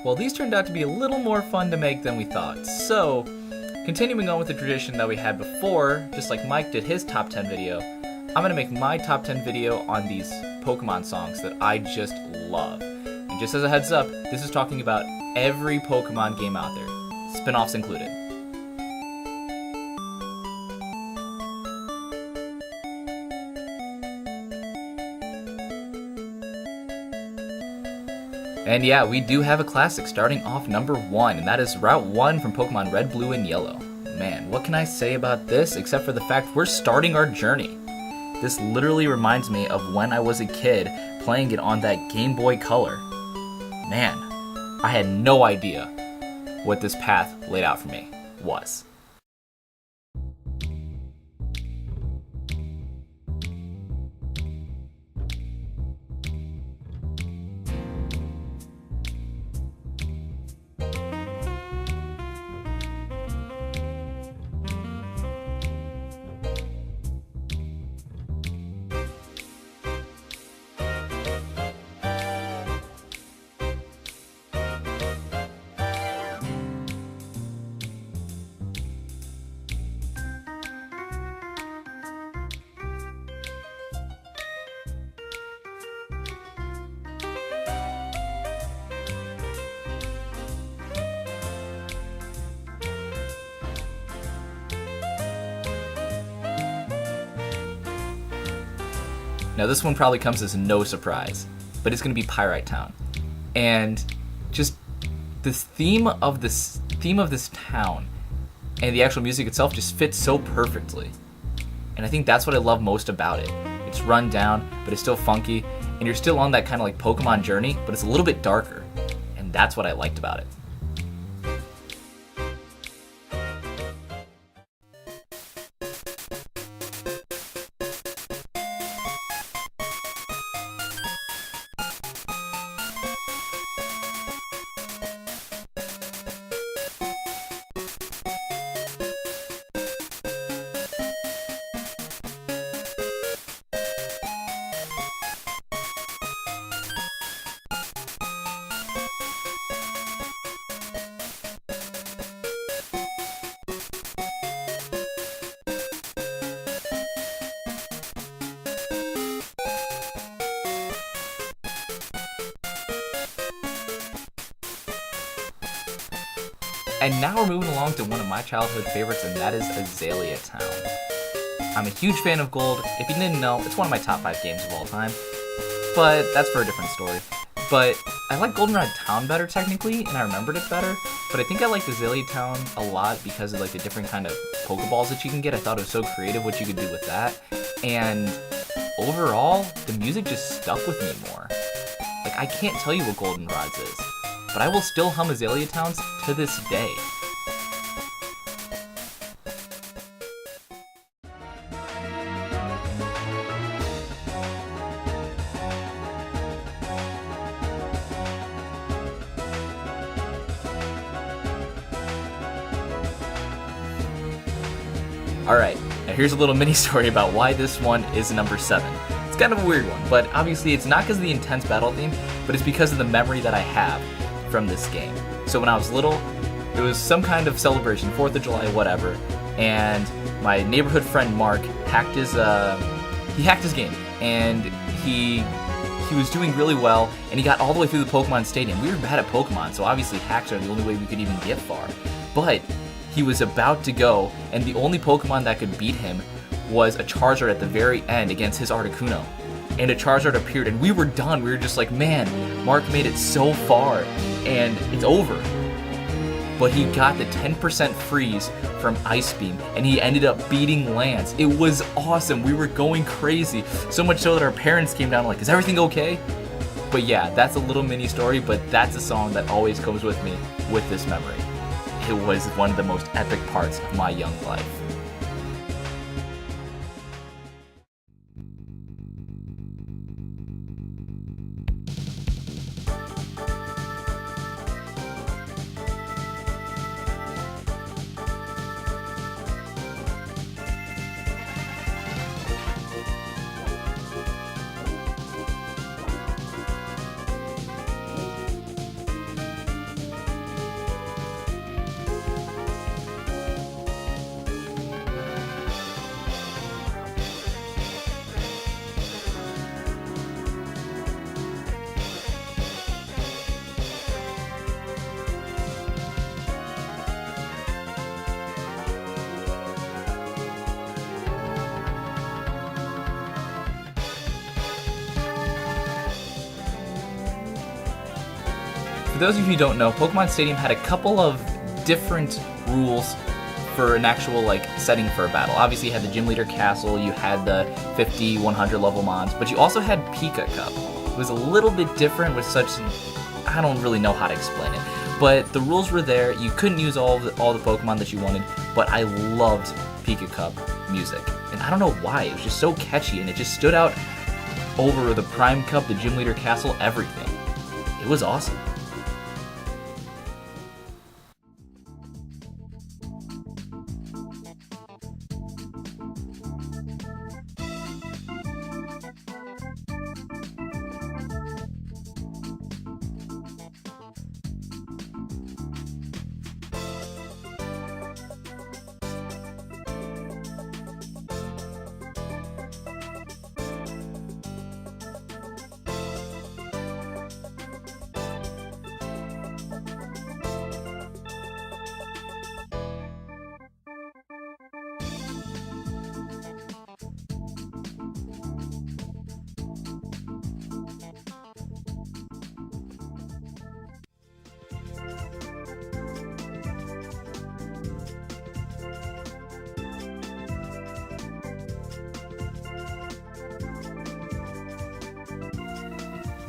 Well, these turned out to be a little more fun to make than we thought. So, continuing on with the tradition that we had before, just like Mike did his top 10 video, I'm going to make my top 10 video on these Pokemon songs that I just love. And just as a heads up, this is talking about every Pokemon game out there, spin-offs included. And yeah, we do have a classic starting off number 1, and that is Route 1 from Pokemon Red, Blue, and Yellow. Man, what can I say about this except for the fact we're starting our journey? This literally reminds me of when I was a kid playing it on that Game Boy Color. Man, I had no idea what this path laid out for me was. Now this one probably comes as no surprise, but it's going to be Pyrite Town. And just this theme of this town and the actual music itself just fits so perfectly. And I think that's what I love most about it. It's run down, but it's still funky, and you're still on that kind of like Pokemon journey, but it's a little bit darker. And that's what I liked about it. And now we're moving along to one of my childhood favorites, and that is Azalea Town. I'm a huge fan of Gold. If you didn't know, it's one of my top 5 games of all time. But that's for a different story. But I like Goldenrod Town better technically, and I remembered it better. But I think I liked Azalea Town a lot because of like the different kind of Pokeballs that you can get. I thought it was so creative what you could do with that. And overall, the music just stuck with me more. Like, I can't tell you what Goldenrod's is, but I will still hum Azalea Towns to this day. Alright, now here's a little mini story about why this one is number 7. It's kind of a weird one, but obviously it's not because of the intense battle theme, but it's because of the memory that I have from this game. So when I was little, it was some kind of celebration, 4th of July, whatever, and my neighborhood friend Mark hacked his game, and he was doing really well, and he got all the way through the Pokemon Stadium. We were bad at Pokemon, so obviously hacks are the only way we could even get far. But he was about to go, and the only Pokemon that could beat him was a Charizard at the very end against his Articuno. And a Charizard appeared, and we were done. We were just like, man, Mark made it so far, and it's over. But he got the 10% freeze from Ice Beam, and he ended up beating Lance. It was awesome. We were going crazy. So much so that our parents came down like, is everything okay? But yeah, that's a little mini story, but that's a song that always comes with me with this memory. It was one of the most epic parts of my young life. For those of you who don't know, Pokemon Stadium had a couple of different rules for an actual setting for a battle. Obviously you had the Gym Leader Castle, you had the 50, 100 level mons, but you also had Pika Cup. It was a little bit different with such, I don't really know how to explain it, but the rules were there. You couldn't use all the Pokemon that you wanted, but I loved Pika Cup music. And I don't know why, it was just so catchy and it just stood out over the Prime Cup, the Gym Leader Castle, everything. It was awesome.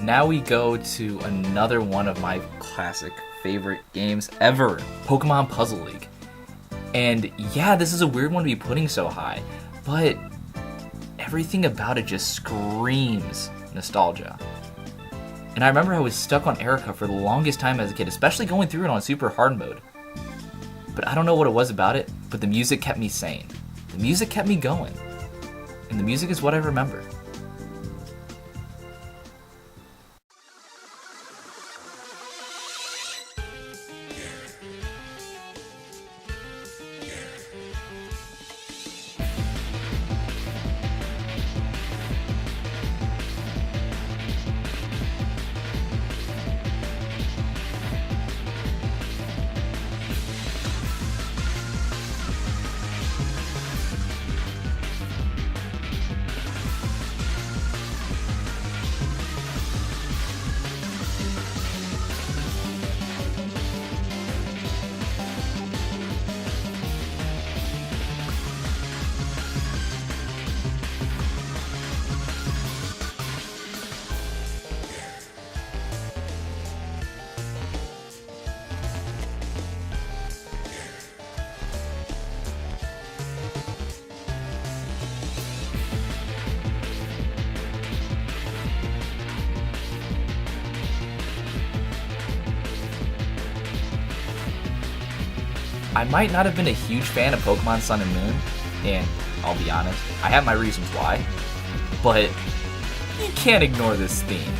Now we go to another one of my classic favorite games ever, Pokemon Puzzle League. And yeah, this is a weird one to be putting so high, but everything about it just screams nostalgia. And I remember I was stuck on Erika for the longest time as a kid, especially going through it on super hard mode. But I don't know what it was about it, but the music kept me sane. The music kept me going. And the music is what I remember. I might not have been a huge fan of Pokemon Sun and Moon, and I'll be honest, I have my reasons why, but you can't ignore this theme.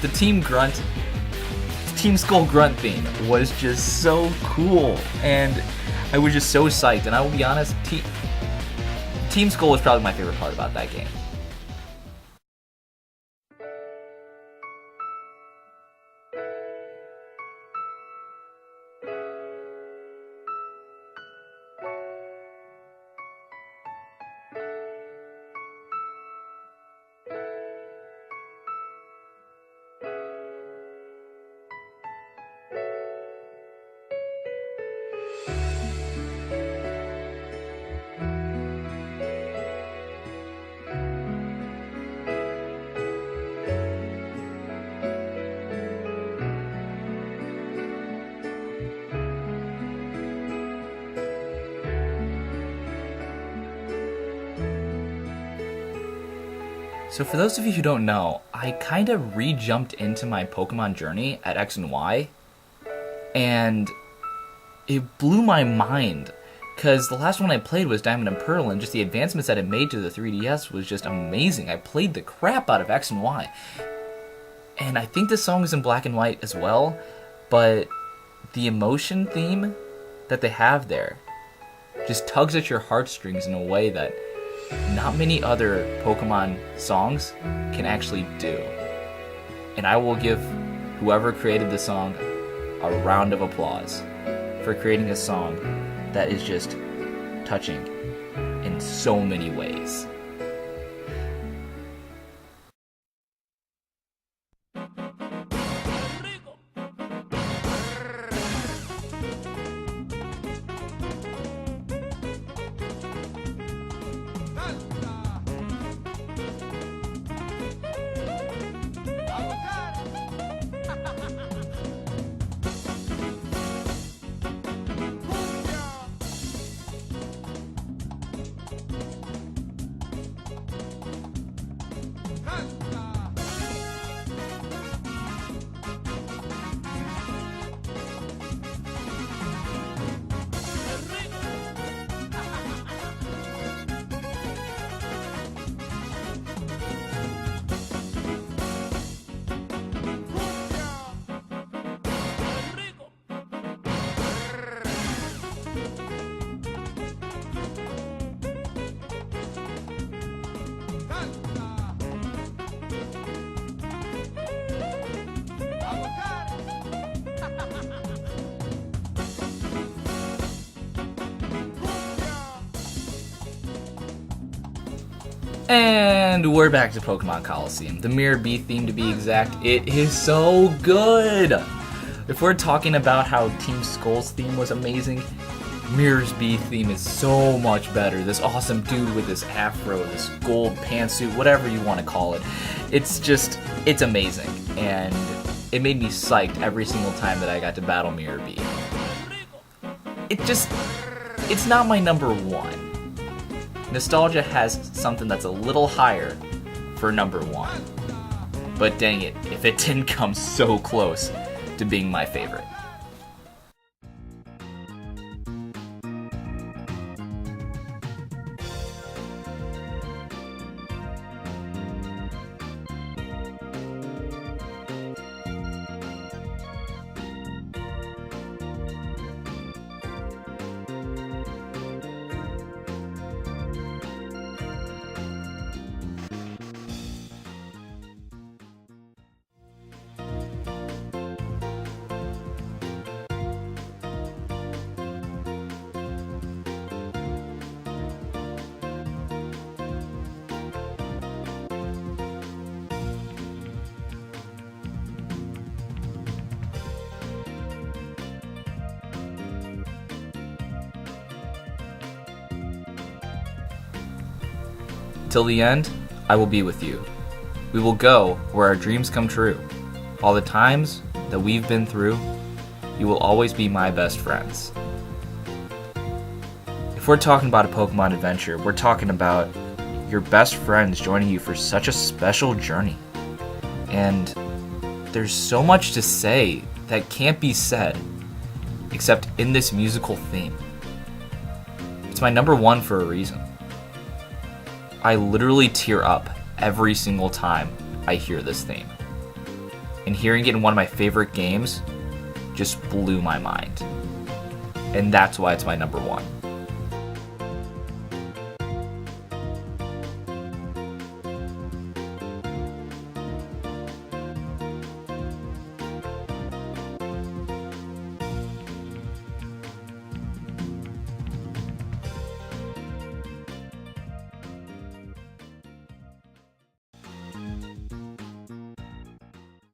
The Team Skull Grunt theme was just so cool, and I was just so psyched, and I will be honest, Team Skull was probably my favorite part about that game. So for those of you who don't know, I kind of re-jumped into my Pokemon journey at X and Y, and it blew my mind, because the last one I played was Diamond and Pearl, and just the advancements that it made to the 3DS was just amazing. I played the crap out of X and Y, and I think this song is in black and white as well, but the emotion theme that they have there just tugs at your heartstrings in a way that not many other Pokemon songs can actually do. And I will give whoever created the song a round of applause for creating a song that is just touching in so many ways. And we're back to Pokemon Colosseum. The Miror B theme, to be exact, it is so good! If we're talking about how Team Skull's theme was amazing, Miror's B theme is so much better. This awesome dude with this afro, this gold pantsuit, whatever you want to call it. It's amazing. And it made me psyched every single time that I got to battle Miror B. It's not my number one. Nostalgia has something that's a little higher for number one. But dang it, if it didn't come so close to being my favorite. Till the end, I will be with you. We will go where our dreams come true. All the times that we've been through, you will always be my best friends. If we're talking about a Pokemon adventure, we're talking about your best friends joining you for such a special journey. And there's so much to say that can't be said, except in this musical theme. It's my number one for a reason. I literally tear up every single time I hear this theme. And hearing it in one of my favorite games just blew my mind. And that's why it's my number one.